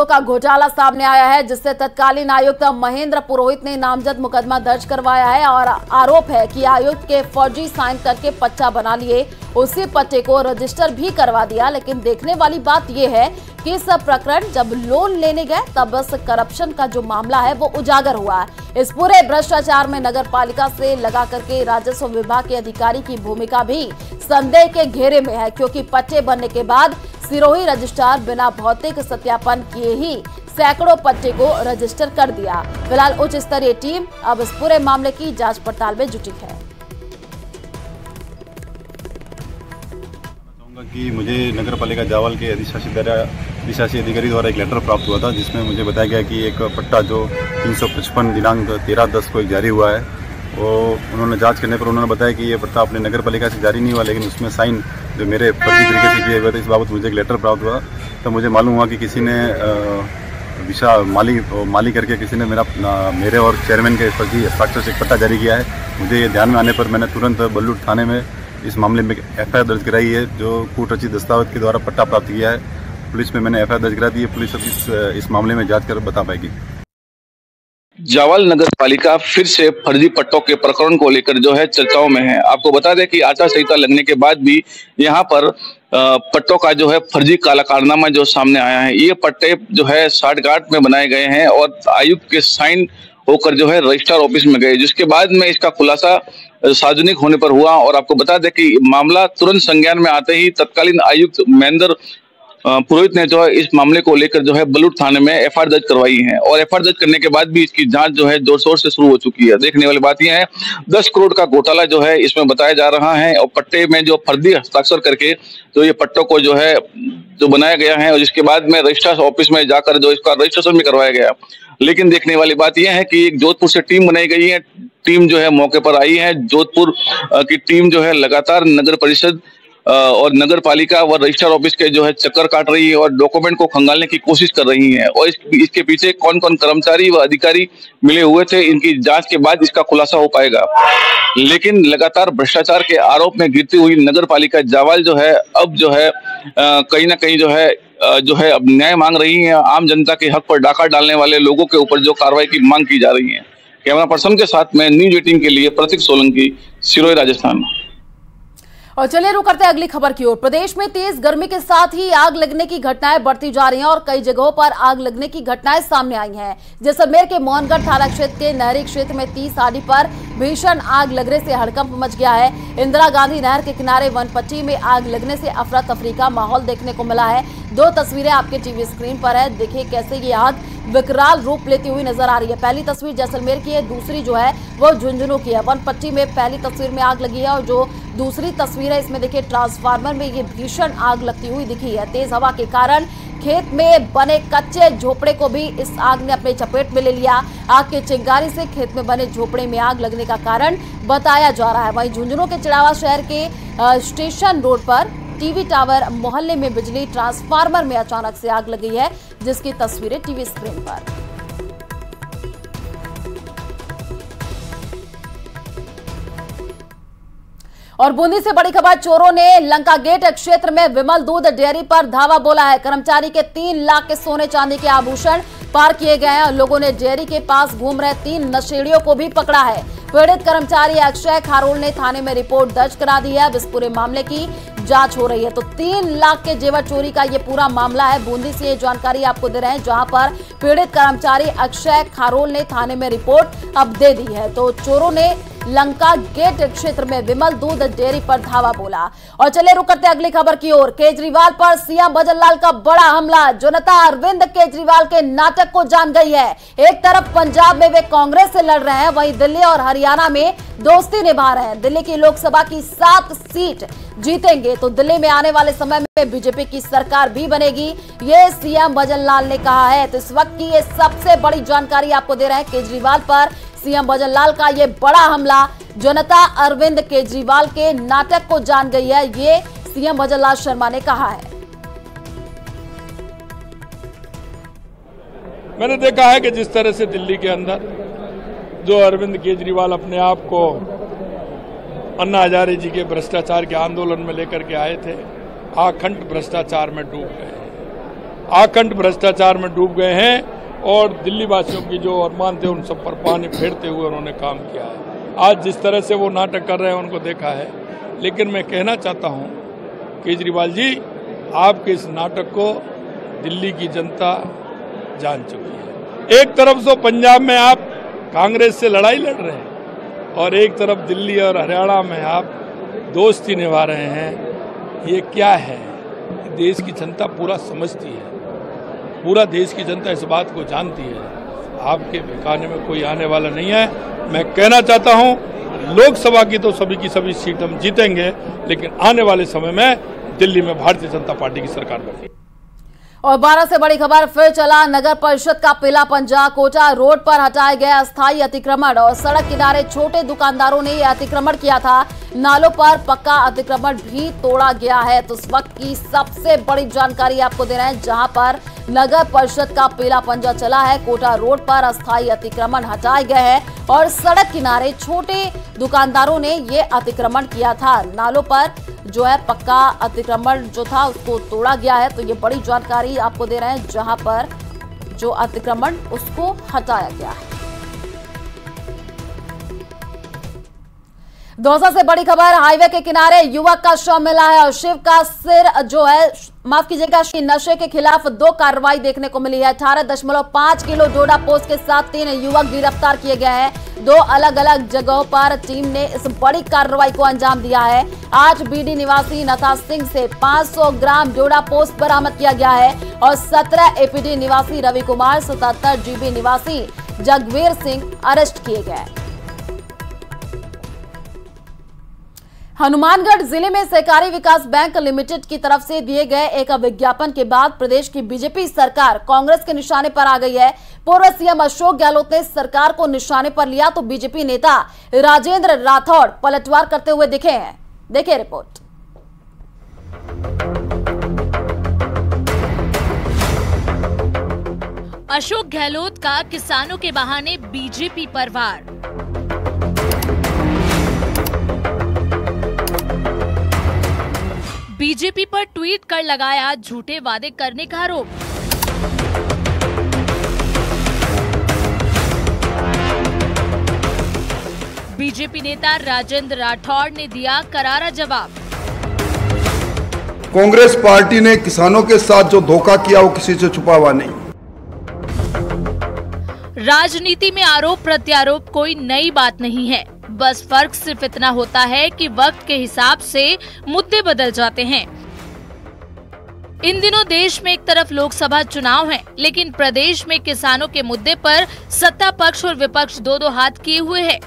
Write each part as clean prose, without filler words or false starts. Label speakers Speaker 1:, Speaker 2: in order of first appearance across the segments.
Speaker 1: का घोटाला सामने आया है, जिससे तत्कालीन आयुक्त महेंद्र पुरोहित ने नामजद मुकदमा दर्ज करवाया है और आरोप है कि आयुक्त के फर्जी साइन करके पट्टा बना लिए, उसी पट्टे को रजिस्टर भी करवा दिया। लेकिन देखने वाली बात यह है कि इस प्रकरण जब लोन लेने गए तब बस करप्शन का जो मामला है वो उजागर हुआ है। इस पूरे भ्रष्टाचार में नगर पालिका से लगा करके राजस्व विभाग के अधिकारी की भूमिका भी संदेह के घेरे में है, क्योंकि पट्टे बनने के बाद सिरोही रजिस्ट्रार बिना भौतिक सत्यापन किए ही सैकड़ों पट्टे को रजिस्टर कर दिया। फिलहाल उच्च स्तरीय टीम अब इस पूरे मामले की जांच पड़ताल में जुटी है।
Speaker 2: कि मुझे नगर पालिका जावल के अधिशासी अधिकारी द्वारा एक लेटर प्राप्त हुआ था, जिसमें मुझे बताया गया कि एक पट्टा जो 355 दिनांक 13/10 को एक जारी हुआ है, वो उन्होंने जांच करने पर उन्होंने बताया कि ये पट्टा अपने नगर पालिका से जारी नहीं हुआ, लेकिन उसमें साइन जो मेरे फर्जी तरीके से किए हुए थे। इस बाबत मुझे एक लेटर प्राप्त हुआ, तो मुझे मालूम हुआ कि किसी ने माली करके किसी ने मेरे और चेयरमैन के फर्जी हस्ताक्षर से एक पट्टा जारी किया है। मुझे ये ध्यान में आने पर मैंने तुरंत बल्लूर थाने में इस मामले में FIR दर्ज कराई है, जो कूट रचित दस्तावेज के द्वारा पट्टा प्राप्त किया है। पुलिस में मैंने FIR दर्ज करा दी है। पुलिस अब इस मामले में जांच कर बता पाएगी।
Speaker 3: जावल नगर पालिका फिर से फर्जी पट्टों के प्रकरण को लेकर जो है चर्चाओं में है। आपको बता दें कि आचार संहिता लगने के बाद भी यहाँ पर पट्टों का जो है फर्जी काला कारनामा जो सामने आया है। ये पट्टे जो है साठगांठ में बनाए गए हैं और आयुक्त के साइन होकर जो है रजिस्ट्रार ऑफिस में गए, जिसके बाद में इसका खुलासा सार्वजनिक होने पर हुआ। और आपको बता दें कि मामला तुरंत संज्ञान में आते ही तत्कालीन आयुक्त महेंद्र पुरोहित ने जो है इस मामले को लेकर जो है बलूर थाने में FIR दर्ज करवाई है और FIR दर्ज करने के बाद भी इसकी जांच जो है जोर शोर से शुरू हो चुकी है। देखने वाली बात यह है 10 करोड़ का घोटाला जो है इसमें बताया जा रहा है और पट्टे में जो फर्जी हस्ताक्षर करके जो ये पट्टों को जो है जो बनाया गया है और जिसके बाद में रजिस्ट्रार ऑफिस में जाकर जो इसका रजिस्ट्रेशन भी करवाया गया। लेकिन देखने वाली बात यह है कि एक जोधपुर से टीम बनाई गई है, टीम जो है मौके पर आई है। जोधपुर की टीम जो है लगातार नगर परिषद और नगर पालिका व रजिस्ट्रार ऑफिस के जो है चक्कर काट रही है और डॉक्यूमेंट को खंगालने की कोशिश कर रही है और इसके पीछे कौन कौन कर्मचारी व अधिकारी मिले हुए थे, इनकी जांच के बाद इसका खुलासा हो पाएगा। लेकिन लगातार भ्रष्टाचार के आरोप में गिरती हुई नगर पालिका जावल जो है अब जो है कहीं ना कहीं जो है अब न्याय मांग रही है। आम जनता के हक पर डाका डालने वाले लोगों के ऊपर जो कार्रवाई की मांग की जा रही है। कैमरा पर्सन के साथ में न्यूज 18 के लिए प्रतीक सोलंकी, सिरोही, राजस्थान।
Speaker 1: और चलिए रुक करते हैं अगली खबर की ओर। प्रदेश में तेज गर्मी के साथ ही आग लगने की घटनाएं बढ़ती जा रही हैं और कई जगहों पर आग लगने की घटनाएं सामने आई हैं। जैसलमेर के मोहनगढ़ थाना क्षेत्र के नहरी क्षेत्र में 30 आड़ी पर भीषण आग लगने से हड़कंप मच गया है। इंदिरा गांधी नहर के किनारे वनपट्टी में आग लगने से अफरा तफरी का माहौल देखने को मिला है। 2 तस्वीरें आपके टीवी स्क्रीन पर है, देखिए कैसे ये आग विकराल रूप लेती हुई नजर आ रही है। पहली तस्वीर जैसलमेर की है, दूसरी जो है वो झुंझुनू की है। वनपट्टी में पहली तस्वीर में आग लगी है और जो दूसरी तस्वीर है इसमें देखिए ट्रांसफार्मर में ये भीषण आग लगती हुई दिखी है। तेज हवा के कारण खेत में बने कच्चे झोपड़े को भी इस आग ने अपने चपेट में ले लिया। आग की चिंगारी से खेत में बने झोपड़े में आग लगने का कारण बताया जा रहा है। वहीं झुंझुनू के चिड़ावा शहर के स्टेशन रोड पर टीवी टावर मोहल्ले में बिजली ट्रांसफार्मर में अचानक से आग लगी है, जिसकी तस्वीरें टीवी स्क्रीन पर। और बूंदी से बड़ी खबर, चोरों ने लंका गेट क्षेत्र में विमल दूध डेयरी पर धावा बोला है। कर्मचारी के 3 लाख के सोने चांदी के आभूषण पार किए गए हैं। लोगों ने डेयरी के पास घूम रहे 3 नशेड़ियों को भी पकड़ा है। पीड़ित कर्मचारी अक्षय खारोल ने थाने में रिपोर्ट दर्ज करा दी है। अब इस पूरे मामले की जांच हो रही है। तो 3 लाख के जेवर चोरी का ये पूरा मामला है। बूंदी से ये जानकारी आपको दे रहे हैं, जहां पर पीड़ित कर्मचारी अक्षय खारोल ने थाने में रिपोर्ट अब दे दी है। तो चोरों ने लंका गेट क्षेत्र में विमल दूध डेयरी पर धावा बोला। और चले रुक करते अगली खबर की ओर। केजरीवाल पर सीएम भजनलाल का बड़ा हमला। जनता अरविंद केजरीवाल के नाटक को जान गई है। एक तरफ पंजाब में वे कांग्रेस से लड़ रहे हैं, वहीं दिल्ली और हरियाणा में दोस्ती निभा रहे हैं। दिल्ली की लोकसभा की 7 सीट जीतेंगे तो दिल्ली में आने वाले समय में बीजेपी की सरकार भी बनेगी, ये सीएम भजनलाल ने कहा है। तो इस वक्त की ये सबसे बड़ी जानकारी आपको दे रहे हैं। केजरीवाल पर सीएम भजनलाल का ये बड़ा हमला। जनता अरविंद केजरीवाल के नाटक को जान गई है, ये सीएम भजनलाल शर्मा ने कहा है।
Speaker 4: मैंने देखा है कि जिस तरह से दिल्ली के अंदर जो अरविंद केजरीवाल अपने आप को अन्ना हजारे जी के भ्रष्टाचार के आंदोलन में लेकर के आए थे, आखंड भ्रष्टाचार में डूब गए। आखंड भ्रष्टाचार में डूब गए हैं और दिल्ली वासियों की जो अरमान थे उन सब पर पानी फेरते हुए उन्होंने काम किया है। आज जिस तरह से वो नाटक कर रहे हैं उनको देखा है, लेकिन मैं कहना चाहता हूं केजरीवाल जी, आपके इस नाटक को दिल्ली की जनता जान चुकी है। एक तरफ तो पंजाब में आप कांग्रेस से लड़ाई लड़ रहे हैं और एक तरफ दिल्ली और हरियाणा में आप दोस्ती निभा रहे हैं। ये क्या है? देश की जनता पूरा समझती है, पूरा देश की जनता इस बात को जानती है। आपके बहकाने में कोई आने वाला नहीं है। मैं कहना चाहता हूं, लोकसभा की तो सभी की सभी सीट हम जीतेंगे, लेकिन आने वाले समय में दिल्ली में भारतीय जनता पार्टी की सरकार बनेगी।
Speaker 1: और 12 से बड़ी खबर फिर चला। नगर परिषद का पीला पंजा, कोटा रोड पर हटाए गए अस्थायी अतिक्रमण और सड़क किनारे छोटे दुकानदारों ने यह अतिक्रमण किया था। नालों पर पक्का अतिक्रमण भी तोड़ा गया है। तो इस वक्त की सबसे बड़ी जानकारी आपको दे रहे हैं, जहां पर नगर परिषद का पीला पंजा चला है। कोटा रोड पर अस्थायी अतिक्रमण हटाए गए हैं और सड़क किनारे छोटे दुकानदारों ने ये अतिक्रमण किया था। नालों पर जो है पक्का अतिक्रमण जो था उसको तोड़ा गया है। तो ये बड़ी जानकारी आपको दे रहे हैं, जहां पर जो अतिक्रमण उसको हटाया गया है। दौसा से बड़ी खबर, हाईवे के किनारे युवक का शव मिला है और शिव का सिर जो है, माफ कीजिएगा, नशे के खिलाफ 2 कार्रवाई देखने को मिली है। 18.5 किलो डोडा पोस्ट के साथ 3 युवक गिरफ्तार किए गए हैं। 2 अलग अलग जगहों पर टीम ने इस बड़ी कार्रवाई को अंजाम दिया है। 8 बीडी निवासी नथा सिंह से 500 ग्राम डोडा पोस्ट बरामद किया गया है और 17 एपीडी निवासी रवि कुमार, 77 जीबी निवासी जगवीर सिंह अरेस्ट किए गए। हनुमानगढ़ जिले में सहकारी विकास बैंक लिमिटेड की तरफ से दिए गए एक विज्ञापन के बाद प्रदेश की बीजेपी सरकार कांग्रेस के निशाने पर आ गई है। पूर्व सीएम अशोक गहलोत ने सरकार को निशाने पर लिया तो बीजेपी नेता राजेंद्र राठौड़ पलटवार करते हुए दिखे हैं। देखिए रिपोर्ट।
Speaker 5: अशोक गहलोत का किसानों के बहाने बीजेपी पर वार। बीजेपी पर ट्वीट कर लगाया झूठे वादे करने का आरोप। बीजेपी नेता राजेंद्र राठौड़ ने दिया करारा जवाब।
Speaker 6: कांग्रेस पार्टी ने किसानों के साथ जो धोखा किया वो किसी से छुपा हुआ नहीं।
Speaker 5: राजनीति में आरोप प्रत्यारोप कोई नई बात नहीं है, बस फर्क सिर्फ इतना होता है कि वक्त के हिसाब से मुद्दे बदल जाते हैं। इन दिनों देश में एक तरफ लोकसभा चुनाव है, लेकिन प्रदेश में किसानों के मुद्दे पर सत्ता पक्ष और विपक्ष दो हाथ किए हुए है।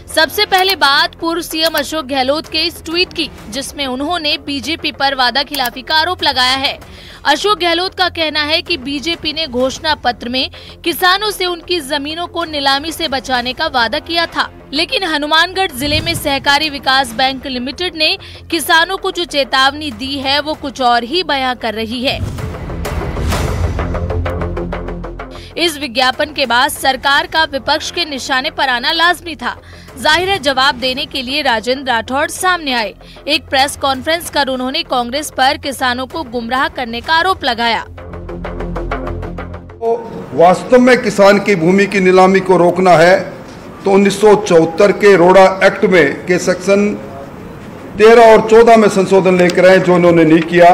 Speaker 5: सबसे पहले बात पूर्व सीएम अशोक गहलोत के इस ट्वीट की, जिसमें उन्होंने बीजेपी पर वादा खिलाफी का आरोप लगाया है। अशोक गहलोत का कहना है कि बीजेपी ने घोषणा पत्र में किसानों से उनकी जमीनों को नीलामी से बचाने का वादा किया था, लेकिन हनुमानगढ़ जिले में सहकारी विकास बैंक लिमिटेड ने किसानों को जो चेतावनी दी है वो कुछ और ही बयां कर रही है। इस विज्ञापन के बाद सरकार का विपक्ष के निशाने पर आना लाजमी था। जाहिर है जवाब देने के लिए राजेंद्र राठौड़ सामने आए। एक प्रेस कॉन्फ्रेंस कर उन्होंने कांग्रेस पर किसानों को गुमराह करने का आरोप लगाया।
Speaker 6: तो वास्तव में किसान की भूमि की नीलामी को रोकना है तो 1974 के रोड़ा एक्ट में के सेक्शन 13 और 14 में संशोधन लेकर आए, जो उन्होंने नहीं किया।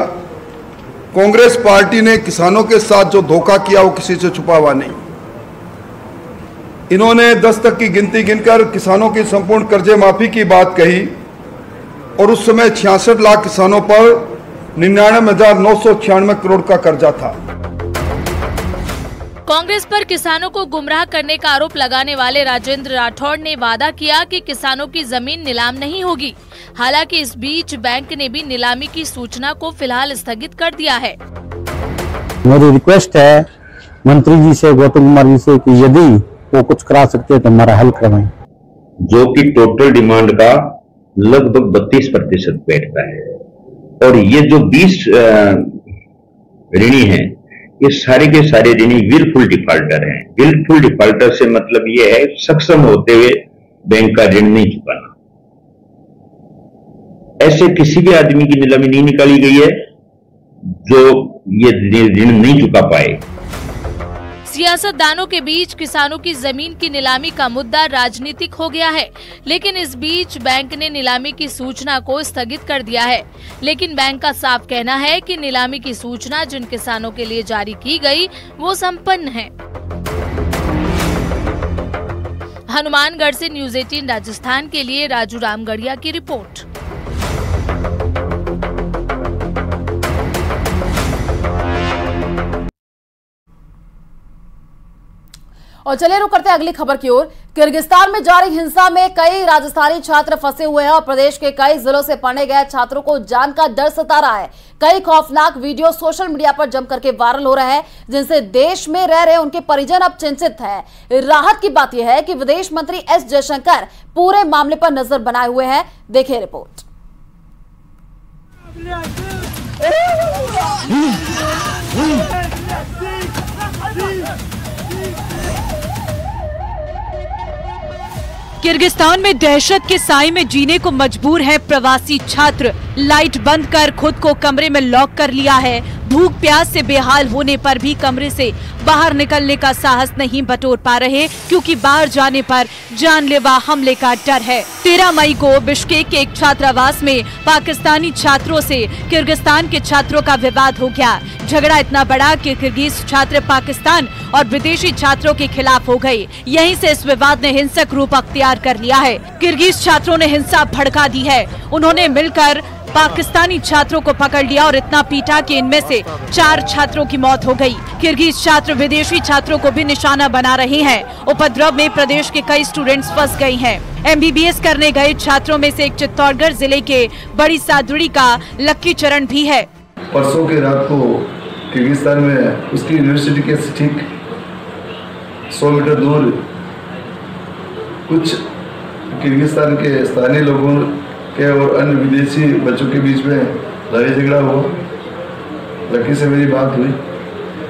Speaker 6: कांग्रेस पार्टी ने किसानों के साथ जो धोखा किया वो किसी से छुपा हुआ नहीं। इन्होंने 10 तक की गिनती गिनकर किसानों की संपूर्ण कर्जे माफी की बात कही और उस समय 66 लाख किसानों पर 99,996 करोड़ का कर्जा था।
Speaker 5: कांग्रेस पर किसानों को गुमराह करने का आरोप लगाने वाले राजेंद्र राठौड़ ने वादा किया कि किसानों की जमीन नीलाम नहीं होगी। हालांकि इस बीच बैंक ने भी नीलामी की सूचना को फिलहाल स्थगित कर दिया है।
Speaker 7: मेरी रिक्वेस्ट है मंत्री जी से, गौतम कुमार जी से, कि यदि वो कुछ करा सकते हैं तो हमारा हल करवाएं।
Speaker 8: जो कि टोटल डिमांड का लगभग 32% बैठता है और ये जो 20 ऋणी हैं, ये सारे के सारे ऋणी विलफुल डिफॉल्टर हैं। विलफुल डिफॉल्टर से मतलब ये है सक्षम होते हुए बैंक का ऋण नहीं चुकाना। ऐसे किसी भी आदमी की नीलामी नहीं निकाली गई है जो ये ऋण नहीं चुका पाए।
Speaker 5: सियासतदानों के बीच किसानों की जमीन की नीलामी का मुद्दा राजनीतिक हो गया है, लेकिन इस बीच बैंक ने नीलामी की सूचना को स्थगित कर दिया है। लेकिन बैंक का साफ कहना है कि नीलामी की सूचना जिन किसानों के लिए जारी की गई वो संपन्न है। हनुमानगढ़ से न्यूज़ 18 राजस्थान के लिए राजू रामगढ़िया की रिपोर्ट।
Speaker 1: और चलिए रुक करते हैं अगली खबर की ओर। किर्गिस्तान में जारी हिंसा में कई राजस्थानी छात्र फंसे हुए हैं और प्रदेश के कई जिलों से पढ़ने गए छात्रों को जान का डर सता रहा है। कई खौफनाक वीडियो सोशल मीडिया पर जम करके वायरल हो रहे हैं, जिनसे देश में रह रहे उनके परिजन अब चिंतित हैं। राहत की बात यह है कि विदेश मंत्री एस जयशंकर पूरे मामले पर नजर बनाए हुए हैं। देखिए रिपोर्ट।
Speaker 9: किर्गिस्तान में दहशत के साए में जीने को मजबूर है प्रवासी छात्र। लाइट बंद कर खुद को कमरे में लॉक कर लिया है। भूख प्यास से बेहाल होने पर भी कमरे से बाहर निकलने का साहस नहीं बटोर पा रहे, क्योंकि बाहर जाने पर जानलेवा हमले का डर है। 13 मई को बिश्केक के एक छात्रावास में पाकिस्तानी छात्रों से किर्गिस्तान के छात्रों का विवाद हो गया। झगड़ा इतना बड़ा कि किर्गिज छात्र पाकिस्तान और विदेशी छात्रों के खिलाफ हो गए। यहीं से इस विवाद ने हिंसक रूप अख्तियार कर लिया है। किर्गिज छात्रों ने हिंसा भड़का दी है। उन्होंने मिलकर पाकिस्तानी छात्रों को पकड़ लिया और इतना पीटा कि इनमें से 4 छात्रों की मौत हो गई। किर्गिज छात्र विदेशी छात्रों को भी निशाना बना रहे हैं। उपद्रव में प्रदेश के कई स्टूडेंट्स फंस गए हैं। MBBS करने गए छात्रों में से एक चित्तौड़गढ़ जिले के बड़ी सादुड़ी का लक्की चरण भी है।
Speaker 6: परसों की रात को किर्गिस्तान में उसकी यूनिवर्सिटी के ठीक 100 मीटर दूर कुछ किर्गिस्तान के स्थानीय लोगों के और अन्य विदेशी बच्चों के बीच में लड़ाई झगड़ा हुआ। लड़की से मेरी बात हुई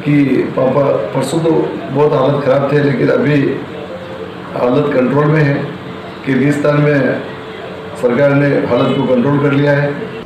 Speaker 6: कि पापा परसों तो बहुत हालत ख़राब थे, लेकिन अभी हालत कंट्रोल में है। किर्गिस्तान में सरकार ने हालत को कंट्रोल कर लिया है।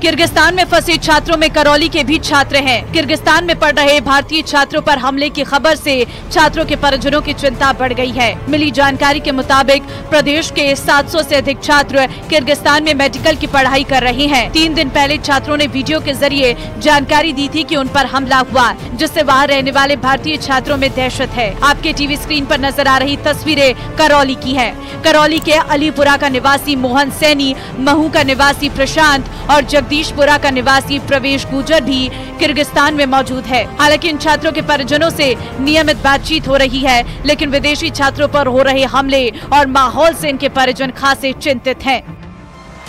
Speaker 9: किर्गिस्तान में फंसे छात्रों में करौली के भी छात्र हैं। किर्गिस्तान में पढ़ रहे भारतीय छात्रों पर हमले की खबर से छात्रों के परिजनों की चिंता बढ़ गई है। मिली जानकारी के मुताबिक प्रदेश के 700 से अधिक छात्र किर्गिस्तान में मेडिकल की पढ़ाई कर रहे हैं। 3 दिन पहले छात्रों ने वीडियो के जरिए जानकारी दी थी कि उन पर हमला हुआ, जिससे वहाँ रहने वाले भारतीय छात्रों में दहशत है। आपके टीवी स्क्रीन पर नजर आ रही तस्वीरें करौली की है। करौली के अलीपुरा का निवासी मोहन सैनी, महू का निवासी प्रशांत और जगदीशपुरा का निवासी प्रवेश गुजर भी किर्गिस्तान में मौजूद है। हालांकि इन छात्रों के परिजनों से नियमित बातचीत हो रही है, लेकिन विदेशी छात्रों पर हो रहे हमले और माहौल से इनके परिजन खासे चिंतित हैं।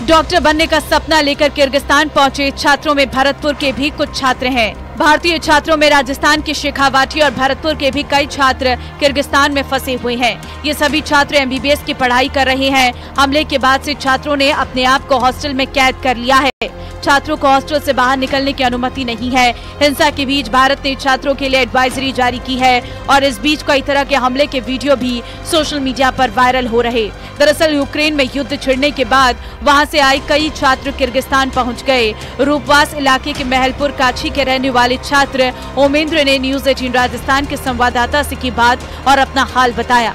Speaker 9: डॉक्टर बनने का सपना लेकर किर्गिस्तान पहुंचे छात्रों में भरतपुर के भी कुछ छात्र हैं। भारतीय छात्रों में राजस्थान के शेखावाटी और भरतपुर के भी कई छात्र किर्गिस्तान में फंसे हुए हैं। ये सभी छात्र MBBS की पढ़ाई कर रहे हैं। हमले के बाद से छात्रों ने अपने आप को हॉस्टल में कैद कर लिया है। छात्रों को हॉस्टल से बाहर निकलने की अनुमति नहीं है। हिंसा के बीच भारत ने छात्रों के लिए एडवाइजरी जारी की है और इस बीच कई तरह के हमले के वीडियो भी सोशल मीडिया पर वायरल हो रहे। दरअसल यूक्रेन में युद्ध छिड़ने के बाद वहां से आए कई छात्र किर्गिस्तान पहुंच गए। रूपवास इलाके के महलपुर काछी के रहने वाले छात्र ओमेंद्र ने न्यूज़ 18 राजस्थान के संवाददाता से की बात और अपना हाल बताया।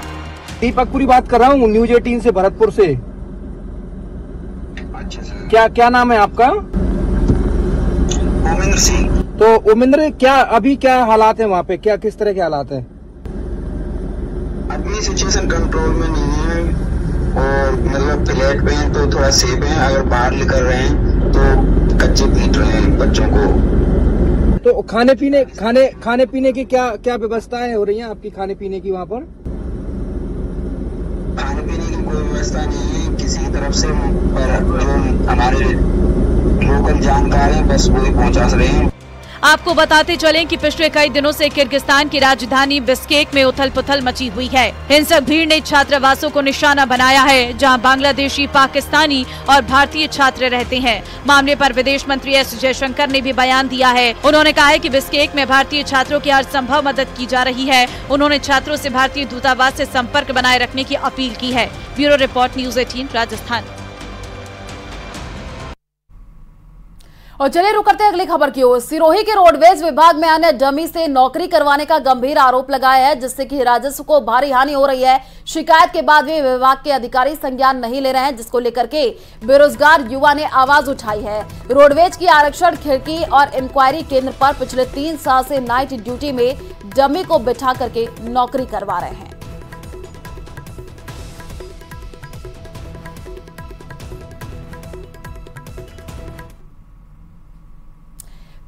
Speaker 10: दीपक पूरी बात कर रहा हूँ न्यूज़ 18 से भरतपुर से। क्या नाम है आपका?
Speaker 11: ओमेंद्र सिंह।
Speaker 10: तो ओमेंद्र, अभी क्या हालात है वहाँ पे? किस तरह के हालात हैं?
Speaker 11: अभी सिचुएशन कंट्रोल में नहीं है और मतलब फ्लैट पे हैं तो थोड़ा सेफ है। अगर बाहर निकल रहे हैं तो कच्चे पीट रहे हैं बच्चों को।
Speaker 10: तो खाने पीने की क्या व्यवस्थाएं हो रही हैं आपकी खाने पीने की वहाँ पर?
Speaker 11: खाने पीने की कोई व्यवस्था नहीं है किसी की तरफ से, पर जो हमारे लोकल जानकार हैं बस वही पहुंचा रहे हैं।
Speaker 9: आपको बताते चलें कि पिछले कई दिनों से किर्गिस्तान की राजधानी बिश्केक में उथल पुथल मची हुई है। हिंसक भीड़ ने छात्रावासों को निशाना बनाया है, जहां बांग्लादेशी, पाकिस्तानी और भारतीय छात्र रहते हैं। मामले पर विदेश मंत्री एस जयशंकर ने भी बयान दिया है। उन्होंने कहा है कि बिश्केक में भारतीय छात्रों की हर संभव मदद की जा रही है। उन्होंने छात्रों से भारतीय दूतावास से संपर्क बनाए रखने की अपील की है। Bureau report, news 18 Rajasthan.
Speaker 1: और चलिए रुक करते हैं अगली खबर की ओर। सिरोही के रोडवेज विभाग में अन्य डमी से नौकरी करवाने का गंभीर आरोप लगाया है, जिससे कि राजस्व को भारी हानि हो रही है। शिकायत के बाद भी विभाग के अधिकारी संज्ञान नहीं ले रहे हैं, जिसको लेकर के बेरोजगार युवा ने आवाज उठाई है। रोडवेज की आरक्षण खिड़की और इंक्वायरी केंद्र पर पिछले 3 साल से नाइट ड्यूटी में डमी को बिठा करके नौकरी करवा रहे हैं।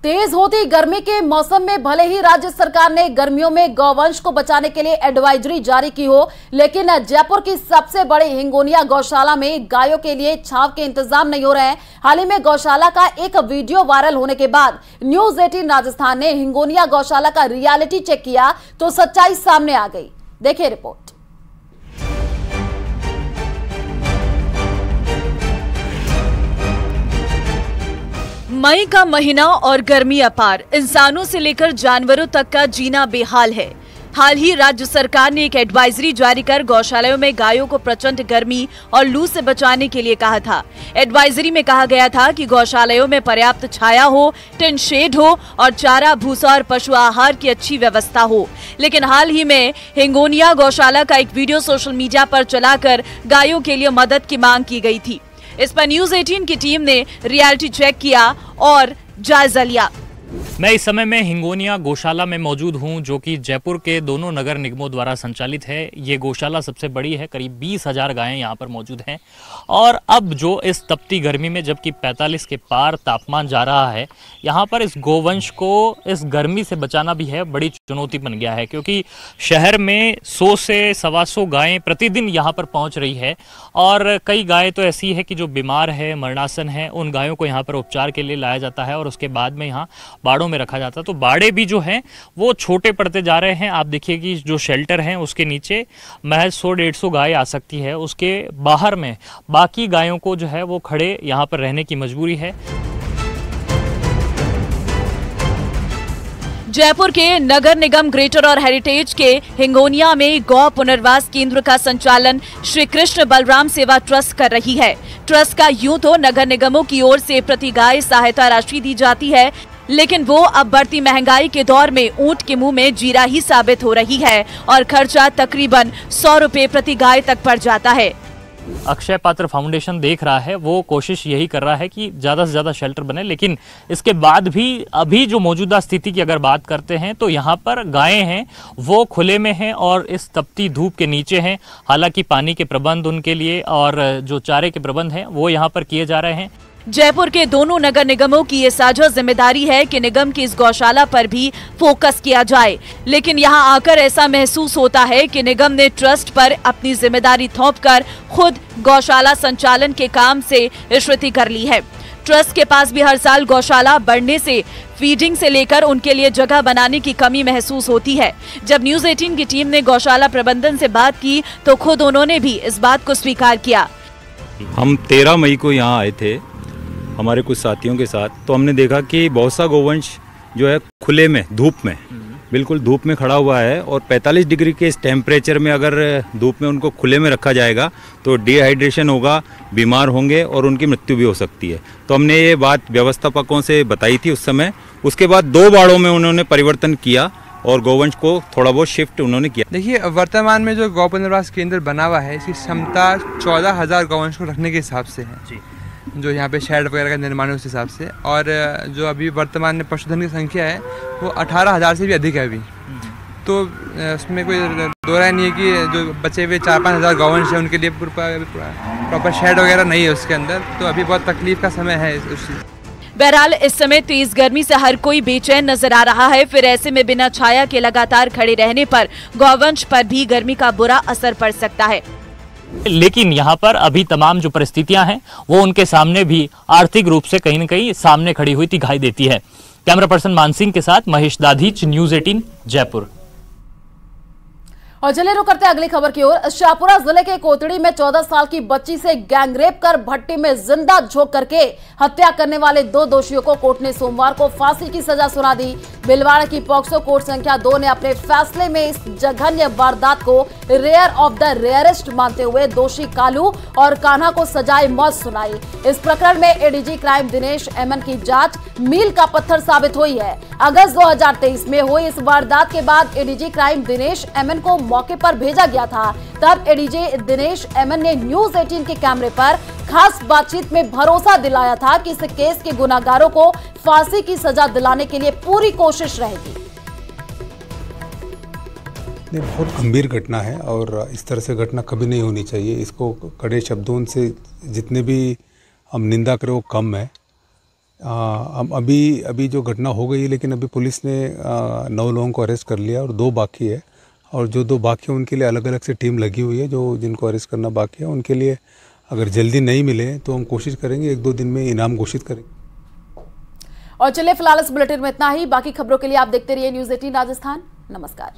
Speaker 1: तेज होती गर्मी के मौसम में भले ही राज्य सरकार ने गर्मियों में गौवंश को बचाने के लिए एडवाइजरी जारी की हो, लेकिन जयपुर की सबसे बड़ी हिंगोनिया गौशाला में गायों के लिए छांव के इंतजाम नहीं हो रहे हैं। हाल ही में गौशाला का एक वीडियो वायरल होने के बाद न्यूज 18 राजस्थान ने हिंगोनिया गौशाला का रियलिटी चेक किया तो सच्चाई सामने आ गई। देखिए रिपोर्ट।
Speaker 9: मई का महीना और गर्मी अपार, इंसानों से लेकर जानवरों तक का जीना बेहाल है। हाल ही राज्य सरकार ने एक एडवाइजरी जारी कर गौशालाओं में गायों को प्रचंड गर्मी और लू से बचाने के लिए कहा था। एडवाइजरी में कहा गया था कि गौशालाओं में पर्याप्त छाया हो, टिन शेड हो और चारा, भूसा और पशु आहार की अच्छी व्यवस्था हो। लेकिन हाल ही में हिंगोनिया गौशाला का एक वीडियो सोशल मीडिया पर चलाकर गायों के लिए मदद की मांग की गई थी। इस पर न्यूज 18 की टीम ने रियलिटी चेक किया और जायजा लिया।
Speaker 12: मैं इस समय में हिंगोनिया गौशाला में मौजूद हूं, जो कि जयपुर के दोनों नगर निगमों द्वारा संचालित है। ये गौशाला सबसे बड़ी है, करीब 20,000 गायें यहाँ पर मौजूद हैं। और अब जो इस तपती गर्मी में जबकि 45 के पार तापमान जा रहा है, यहाँ पर इस गोवंश को इस गर्मी से बचाना भी है बड़ी चुनौती बन गया है, क्योंकि शहर में 100 से 125 गायें प्रतिदिन यहाँ पर पहुँच रही है। और कई गायें तो ऐसी है कि जो बीमार है, मरणासन है, उन गायों को यहाँ पर उपचार के लिए लाया जाता है और उसके बाद में यहाँ बाड़ों में रखा जाता है। तो बाड़े भी जो हैं वो छोटे पड़ते जा रहे हैं। आप देखिए कि जो शेल्टर हैं उसके नीचे महज 100-150 गाय आ सकती है, उसके बाहर में बाकी गायों को जो है वो खड़े यहाँ पर रहने की मजबूरी है।
Speaker 9: जयपुर के नगर निगम ग्रेटर और हेरिटेज के हिंगोनिया में गौ पुनर्वास केंद्र का संचालन श्री कृष्ण बलराम सेवा ट्रस्ट कर रही है। ट्रस्ट का यूं तो नगर निगमों की ओर से प्रति गाय सहायता राशि दी जाती है, लेकिन वो अब बढ़ती महंगाई के दौर में ऊंट के मुंह में जीरा ही साबित हो रही है और खर्चा तकरीबन 100 रुपए प्रति गाय तक पड़ जाता है।
Speaker 12: अक्षय पात्र फाउंडेशन देख रहा है, वो कोशिश यही कर रहा है कि ज़्यादा से ज़्यादा शेल्टर बने, लेकिन इसके बाद भी अभी जो मौजूदा स्थिति की अगर बात करते हैं तो यहाँ पर गायें हैं वो खुले में हैं और इस तपती धूप के नीचे हैं। हालांकि पानी के प्रबंध उनके लिए और जो चारे के प्रबंध हैं वो यहाँ पर किए जा रहे हैं।
Speaker 9: जयपुर के दोनों नगर निगमों की ये साझा जिम्मेदारी है कि निगम की इस गौशाला पर भी फोकस किया जाए, लेकिन यहाँ आकर ऐसा महसूस होता है कि निगम ने ट्रस्ट पर अपनी जिम्मेदारी थोपकर खुद गौशाला संचालन के काम से रिश्वती कर ली है। ट्रस्ट के पास भी हर साल गौशाला बढ़ने से फीडिंग से लेकर उनके लिए जगह बनाने की कमी महसूस होती है। जब न्यूज 18 की टीम ने गौशाला प्रबंधन से बात की तो खुद उन्होंने भी इस बात को स्वीकार किया।
Speaker 13: हम 13 मई को यहाँ आए थे हमारे कुछ साथियों के साथ, तो हमने देखा कि बहुत सा गोवंश जो है खुले में धूप में बिल्कुल धूप में खड़ा हुआ है और 45 डिग्री के इस टेम्परेचर में अगर धूप में उनको खुले में रखा जाएगा तो डिहाइड्रेशन होगा, बीमार होंगे और उनकी मृत्यु भी हो सकती है। तो हमने ये बात व्यवस्थापकों से बताई थी उस समय। उसके बाद 2 बाड़ों में उन्होंने परिवर्तन किया और गोवंश को थोड़ा बहुत शिफ्ट उन्होंने किया।
Speaker 14: देखिए, वर्तमान में जो गौ पुनर्वास केंद्र बना हुआ है इसकी क्षमता 14,000 गौवंश को रखने के हिसाब से है, जो यहाँ पे शेड वगैरह का निर्माण है उस हिसाब से। और जो अभी वर्तमान में पशुधन की संख्या है वो 18,000 से भी अधिक है अभी। तो उसमें कोई दो राय नहीं है कि जो बचे हुए 4-5 हज़ार गौवंश है उनके लिए प्रॉपर शेड वगैरह नहीं है उसके अंदर। तो अभी बहुत तकलीफ का समय है उस।
Speaker 9: बहरहाल इस समय तेज गर्मी से हर कोई बेचैन नजर आ रहा है। फिर ऐसे में बिना छाया के लगातार खड़े रहने पर गौवंश पर भी गर्मी का बुरा असर पड़ सकता है।
Speaker 12: लेकिन यहाँ पर अभी तमाम जो परिस्थितियां हैं वो उनके सामने भी आर्थिक रूप से कहीं न कहीं सामने खड़ी हुई दिखाई देती है। कैमरा पर्सन मान सिंह के साथ महेश दाधीच, न्यूज 18 जयपुर।
Speaker 1: और चलिए रुक करते हैं अगली खबर की ओर। शाहपुरा जिले के कोतड़ी में 14 साल की बच्ची से गैंगरेप कर भट्टी में जिंदा झोंक करके हत्या करने वाले 2 दोषियों को कोर्ट ने सोमवार को फांसी की सजा सुना दी। भिलवाड़ा की पॉक्सो कोर्ट संख्या 2 ने अपने फैसले में इस जघन्य वारदात को रेयर ऑफ द रेयरेस्ट मानते हुए दोषी कालू और कान्हा को सजाए मौत सुनाई। इस प्रकरण में एडीजी क्राइम दिनेश एमएन की जांच मील का पत्थर साबित हुई है। अगस्त 2023 में हुई इस वारदात के बाद एडीजी क्राइम दिनेश एमएन को मौके पर भेजा गया था। तब एडीजी दिनेश एमएन ने न्यूज 18 के कैमरे पर खास बातचीत में भरोसा दिलाया था कि इस केस के गुनाहगारों को फांसी की सजा दिलाने के लिए पूरी कोशिश रहेगी।
Speaker 15: बहुत गंभीर घटना है और इस तरह से घटना कभी नहीं होनी चाहिए। इसको कड़े शब्दों से जितने भी हम निंदा करें वो कम है। हम अभी जो घटना हो गई, लेकिन अभी पुलिस ने 9 लोगों को अरेस्ट कर लिया और 2 बाकी है। और जो 2 बाकी हैं उनके लिए अलग अलग से टीम लगी हुई है। जिनको अरेस्ट करना बाकी है उनके लिए अगर जल्दी नहीं मिले तो हम कोशिश करेंगे 1-2 दिन में इनाम घोषित करेंगे।
Speaker 1: और चलिए फिलहाल इस बुलेटिन में इतना ही। बाकी खबरों के लिए आप देखते रहिए न्यूज 18 राजस्थान। नमस्कार।